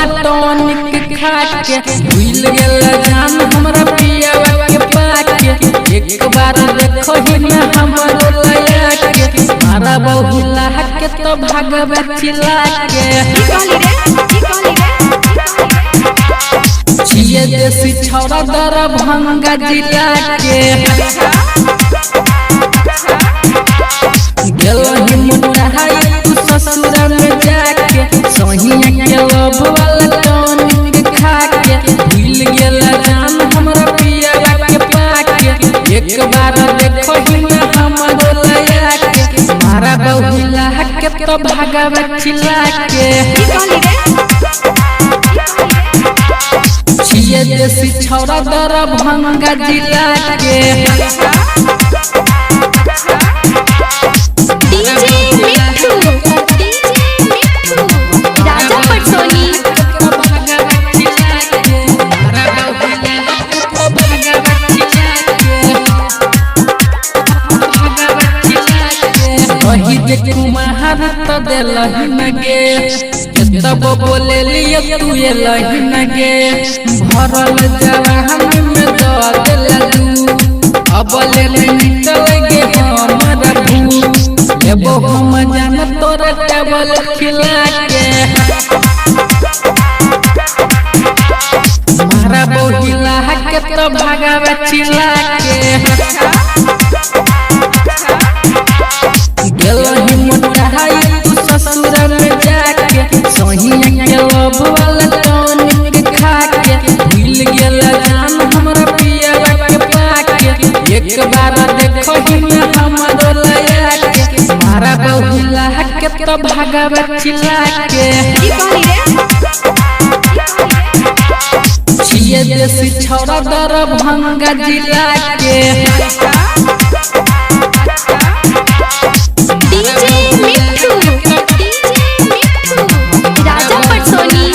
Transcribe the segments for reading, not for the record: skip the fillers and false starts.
वाला टॉनिक खा के भूल गेला जान हमरा पियावा के पाके। एक बार देखो ही ना हमरो लया के मारा बहुला के तो भागवे चिल्ला के। छिए देसी छौरा दरभंगा जिला के गेलही मुंडाई तू ससुर में जाके सहिया के लब वाला टॉनिक खा के भूल गेला जान हमरा पियावा के पाके। एक बार देखो ही ना हमरो लया के मारा बहुला के तो भागवे चिल्ला के। छिए देसी छौरा दरभंगा जिला के राजा पटसोनी। वही जे कुमार तो देलही न गे तब बोले लिया तू ये लही न गे भरल जवान में दवा देला तू अब ले निकल गे हमरा भू लेबो हम जान तोरा टेबल खिला के। मारा बोहिला के तो भागवे चिल्ला के गेलही मुंडाई तू ससुर में जाके सहिया के लब वाला टॉनिक खा के भूल गेला जान हमरा पियावा के पाके। एक बार देखो ही ना हमरो लया के मारा बहुला के तो भागवे चिल्ला के। छिए देसी छौरा दरभंगा जिला के राजा पटसोनी।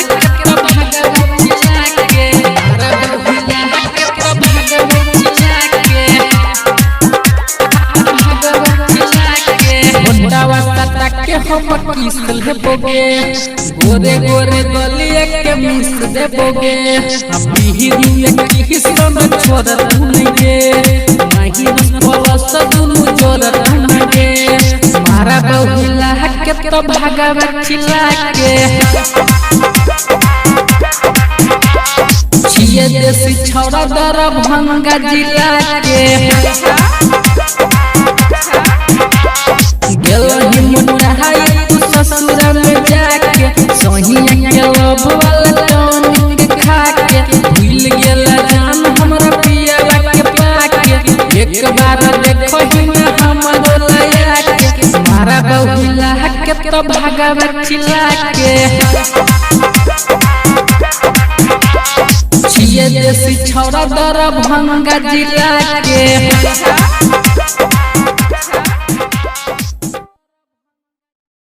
गोरे गोरे गलिया के मिस दे बोगे छोड़ गे नहीं बस दुनू जोड़ गे मारा बहुला के तो भागवे चिल्ला के। छिए देसी छौरा दरभंगा जिला के गेलही मुंडाई तू ससुर में जाके सहिया के लब वाला टॉनिक खा के भूल गेला जान हमरा पियावा के पाके। एक बार देखो ही ना हमरो लया के मारा बहुला के तो भागवे चिल्ला के। छिए देसी छौरा दरभंगा जिला के।